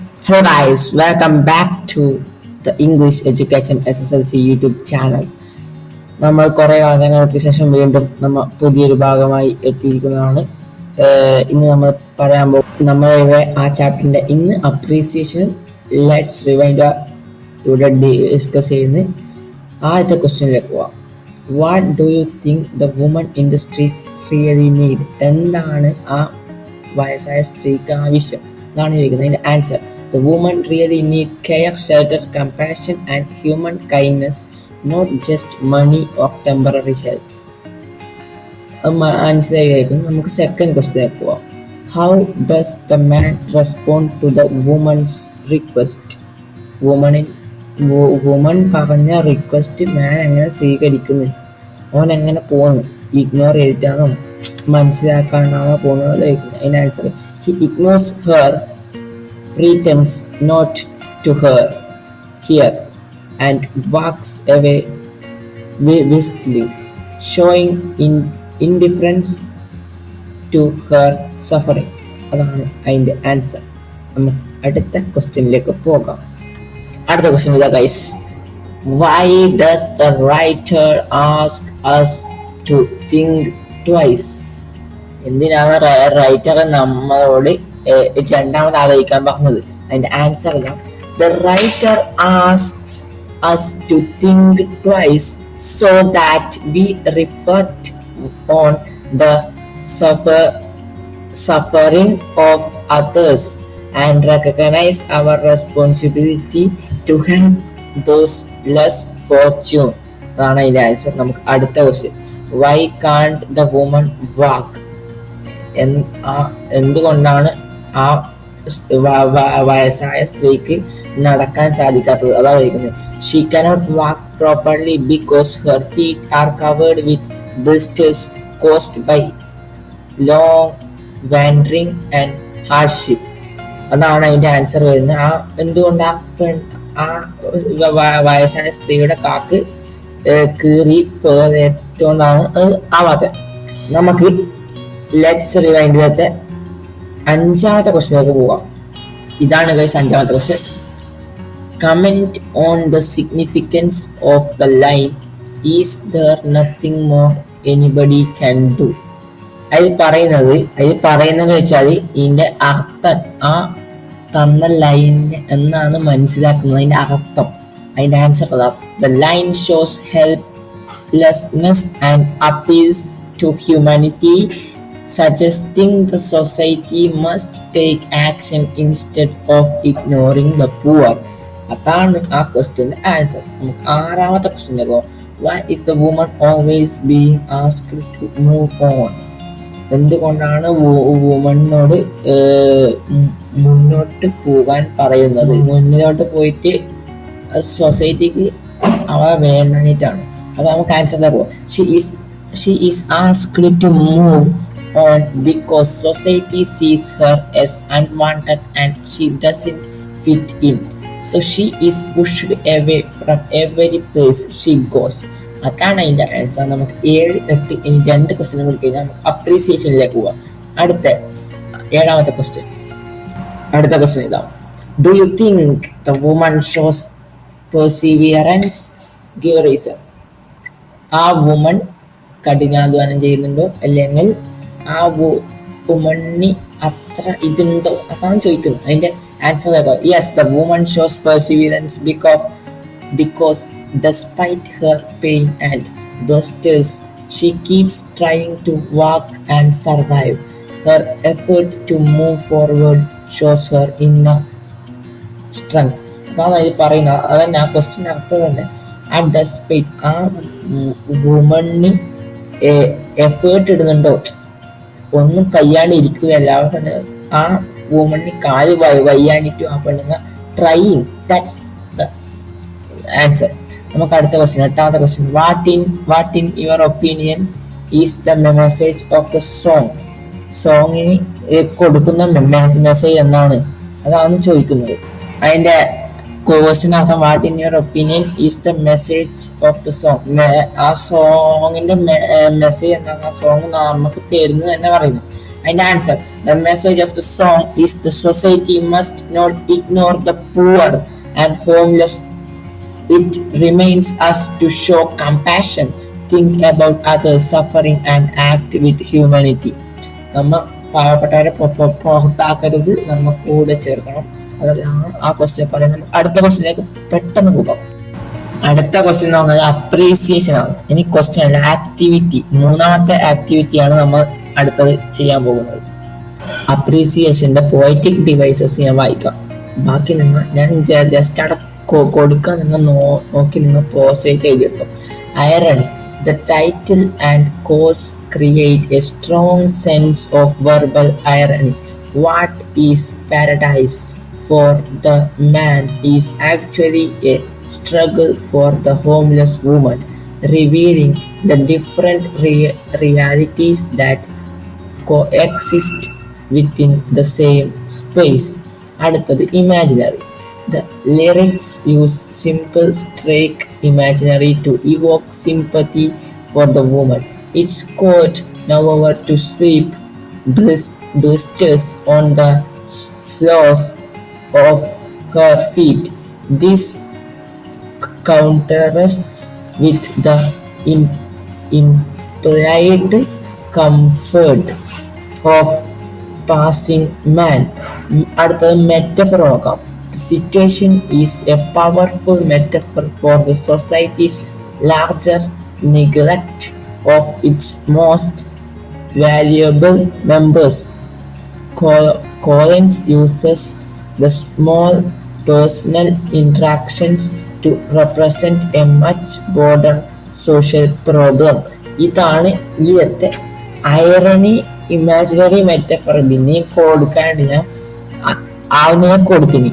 Hello guys, welcome back to the English Education SSLC YouTube channel. നമ്മൾ കുറേ കാലങ്ങൾക്ക് ശേഷം വീണ്ടും നമ്മൾ പുതിയൊരു ഭാഗമായി എത്തിയിരിക്കുന്നതാണ്. ഇന്ന് നമ്മൾ പറയാൻ പോകും നമ്മളിവിടെ ആ ചാപ്റ്ററിന്റെ ഇന്ന് അപ്രീസിയേഷൻ ലെറ്റ്സ് റിവൈൻഡ് ഇവിടെ ഡിസ്കസ് ചെയ്യുന്ന ആദ്യത്തെ ക്വസ്റ്റ്യനിലേക്ക് പോവാം. What do you think the woman in the street really need? എന്താണ് ആ വയസ്സായ സ്ത്രീക്ക് ആവശ്യം? അതാണ് ചോദിക്കുന്നത്. അതിന്റെ answer: The women really need care, shelter, compassion and human kindness, not just money or temporary help. മനസ്സിലായിരിക്കും. നമുക്ക് സെക്കൻഡ് ക്വസ്റ്റ്യനിലേക്ക് പോവാം. How does the man respond to the woman's request? Woman പറഞ്ഞ റിക്വസ്റ്റ് മാൻ എങ്ങനെ സ്വീകരിക്കുന്നു? അവൻ എങ്ങനെ പോകുന്നു? ഇഗ്നോർ ചെയ്തിട്ടാണോ മനസ്സിലാക്കാനാണോ പോകുന്നത്? അതിന് answer: He ignores her, pretends not to hear and walks away whistling, showing indifference to her suffering. അതാണ് അതിൻ്റെ ആൻസർ. നമുക്ക് അടുത്ത ക്വസ്റ്റ്യനിലേക്ക് പോകാം. അടുത്ത ക്വസ്റ്റ്യൻ ഇതാ guys. Why does the writer ask us to think twice? എന്തിനാണ് റൈറ്റർ നമ്മളോട് രണ്ടാമത് ആലോചിക്കാൻ പറഞ്ഞത്? അതിന്റെ ആൻസർ ഇതാ. The writer asks us to think twice so that we reflect on the suffering of others and recognize our responsibility to help those less fortunate. അതാണ് അതിന്റെ answer. നമുക്ക് അടുത്ത question. Why can't the woman walk? എന്തുകൊണ്ടാണ് ആ വയസ്സായ സ്ത്രീക്ക് നടക്കാൻ സാധിക്കാത്തത്? അതാ ചോദിക്കുന്നത്. She cannot walk properly because her feet are covered with blisters caused by long wandering and hardship. അതാണ് അതിന്റെ ആൻസർ വരുന്നത്. എന്തുകൊണ്ട് ആ വയസ്സായ സ്ത്രീയുടെ കാക്ക് കീറി പോയതുകൊണ്ടാണ് ആവാത്തത്. നമുക്ക് ലെറ്റ്സ് റിവൈൻഡിലത്തെ അഞ്ചാമത്തെ ക്വസ്റ്റ്യനിലേക്ക് പോവാം. ഇതാണ് ഗൈസ് അഞ്ചാമത്തെ question. Comment on the significance of the line is there nothing more anybody can do? അതിൽ പറയുന്നത് വെച്ചാൽ ഇതിന്റെ അർത്ഥം ആ തന്ന ലൈൻ എന്നാണ് മനസ്സിലാക്കുന്നത്. അതിന്റെ അർത്ഥം അതിന്റെ ആൻസർ അതാ. The line shows helplessness and appeals to humanity, suggesting the society must take action instead of ignoring the poor. അതാണ് ആ ക്വസ്റ്റ്യന്റെ ആൻസർ. നമുക്ക് ആറാമത്തെ ക്വസ്റ്റ്യനിലേക്ക് പോകാം. Why is the woman always being asked to move on? എന്തുകൊണ്ടാണ് വുമണിനോട് മുന്നോട്ട് പോകാൻ പറയുന്നത്? മുന്നിലോട്ട് പോയിട്ട് സൊസൈറ്റിക്ക് അവ വേണ്ടായിട്ടാണ്. അപ്പൊ നമുക്ക് ആൻസറിലേക്ക് പോകാം. She is asked to move on because society sees her as unwanted and she doesn't fit in, so she is pushed away from every place she goes. അതാണ് അതിന്റെ ആൻസർ. നമുക്ക് 7, 8 ഇനി 2 ക്വസ്റ്റ്യൻ കൂടി കഴിഞ്ഞാൽ നമുക്ക് അപ്രീസിയേഷനിലേക്ക് പോവാം. അടുത്ത ഏഴാമത്തെ ക്വസ്റ്റ്യൻ. അടുത്ത ക്വസ്റ്റ്യൻ ഇതാണ്. Do you think the woman shows Perseverance? Give reason. ആ വുമൺ കഠിനാധ്വാനം ചെയ്യുന്നുണ്ടോ അല്ലെങ്കിൽ ആ വുമണി അത്ര ഇതുണ്ടോ? അതാണ് ചോദിക്കുന്നത്. അതിന്റെ answer yes, the woman shows Perseverance because despite her pain and blisters she keeps trying to walk and survive. Her effort to move forward shows her inner strength. അതാണ് അതിൽ പറയുന്നത്. അതന്നെ ആ ക്വസ്റ്റ്യൻ അർത്ഥം തന്നെ. ആ ഡെസ്പൈറ്റ് ആ വുമണി എഫേർട്ട് ഇടുന്നുണ്ടോ, ഒന്നും കയ്യാണ്ട് ഇരിക്കുകയല്ല. ആ വുമണി കാല് വയ്യാനിട്ടും ആ പെണ്ണുങ്ങ ട്രൈയിങ്. That's the answer. നമുക്ക് അടുത്ത ക്വസ്റ്റ്യൻ, എട്ടാമത്തെ question. What in your opinion is the message of the song? സോങ്ങിന് കൊടുക്കുന്ന മെസ്സേജ് എന്താണ്? അതാണ് ചോദിക്കുന്നത്. അതിന്റെ ക്വസ്റ്റ്യൻ അർത്ഥം what in your opinion is the message of the song. ആ സോങ്ങിന്റെ മെസ്സേജ് എന്താണ്? ആ സോങ് നമുക്ക് തരുന്നത് തന്നെ പറയുന്നത്. And answer. The message of the song is the society must not ignore the poor and homeless. It remains us to show compassion, think about others' suffering, and act with humanity. നമ്മ പാവപ്പെട്ടവരെ പുറത്താക്കരുത്, നമ്മ കൂടെ ചേർക്കണം. അതാണ് ആ question പറയാം. നമുക്ക് അടുത്ത ക്വസ്റ്റ്യനിലേക്ക് പെട്ടെന്ന് പോകാം. അടുത്ത ക്വസ്റ്റ്യൻ എന്ന് പറഞ്ഞാൽ അപ്രീസിയേഷൻ ആണ്. ഇനി ക്വസ്റ്റ്യൻ അല്ല, ആക്ടിവിറ്റി. മൂന്നാമത്തെ ആക്ടിവിറ്റിയാണ് നമ്മൾ അടുത്തത് ചെയ്യാൻ പോകുന്നത്. അപ്രീസിയേഷന്റെ പോയറ്റിക് ഡിവൈസസ് ഞാൻ വായിക്കാം. ബാക്കി ഞാൻ ജസ്റ്റ് അവിടെ കൊടുക്കാൻ നിങ്ങൾ നോക്കി നിങ്ങൾ പോസ്റ്റ് എഴുതിയെടുത്തോ. Irony. The title and cause create a strong sense of verbal irony. What is paradise for the man is actually a struggle for the homeless woman, revealing the different realities that coexist within the same space. അടുത്തത് imaginary. The lyrics use simple straight imaginary to evoke sympathy for the woman. It's quote, "However, to sleep blisters on the soles of her feet." This contrasts with the implied comfort of passing man. അടുത്തത് metaphor നോക്കാം. The situation is a powerful metaphor for the society's larger neglect of its most valuable members. Collins uses the small personal interactions to represent a much broader social problem. ഇതാണ് ഈയത്തെ irony imaginary metaphor. പിന്നെ കൊടുക്കാണ്ട് ഞാൻ ആവുന്ന കൊടുത്തിന്.